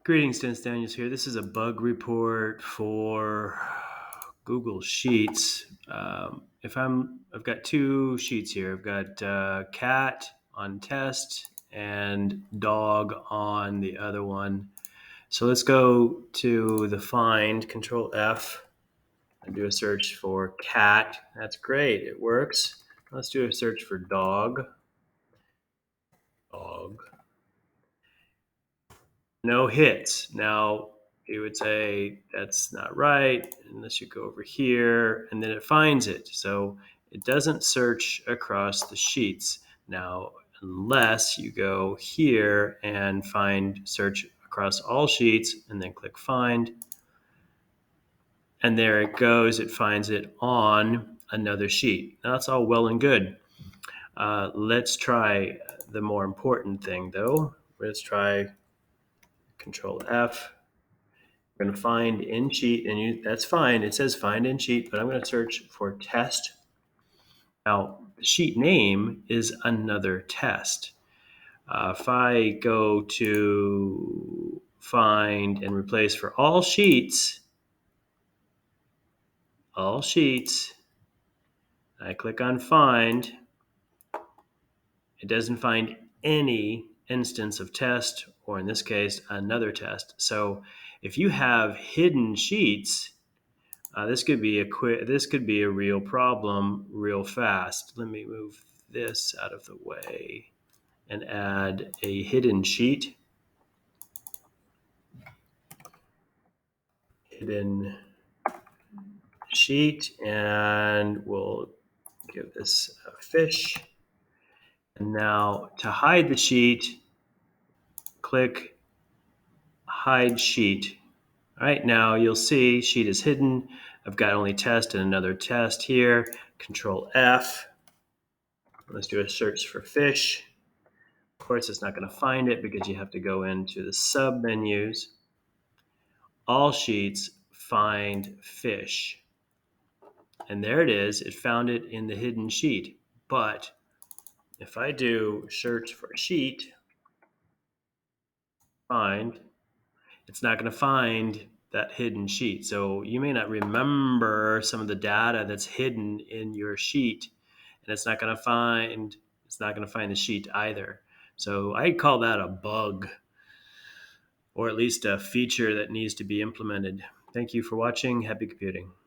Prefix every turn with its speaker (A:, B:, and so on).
A: Greetings, Dennis Daniels here. This is a bug report for Google Sheets. I've got two sheets here. I've got cat on test and dog on the other one. So let's go to the find, Control F, and do a search for cat. That's great, it works. Let's do a search for dog. Dog. No hits. Now, you would say that's not right unless you go over here, and then it finds it. So it doesn't search across the sheets. Now, unless you go here and find search across all sheets and then click find. And there it goes. It finds it on another sheet. Now, that's all well and good. Let's try the more important thing, though. Let's try Control F. We're going to find in sheet, and that's fine. It says find in sheet, but I'm going to search for test. Now, the sheet name is another test. If I go to find and replace for all sheets, I click on find, it doesn't find any instance of test, or in this case, another test. So if you have hidden sheets, this could be a real problem real fast. Let me move this out of the way and add a hidden sheet. Hidden sheet, and we'll give this a fish. And now to hide the sheet, click hide sheet. All right, now you'll see sheet is hidden. I've got only test and another test here. Control F. Let's do a search for fish. Of course, it's not going to find it because you have to go into the sub menus. All sheets, find fish. And there it is. It found it in the hidden sheet. But if I do search for sheet, find, it's not going to find that hidden sheet. So you may not remember some of the data that's hidden in your sheet, and it's not going to find the sheet either. So I'd call that a bug, or at least a feature that needs to be implemented. Thank you for watching. Happy computing.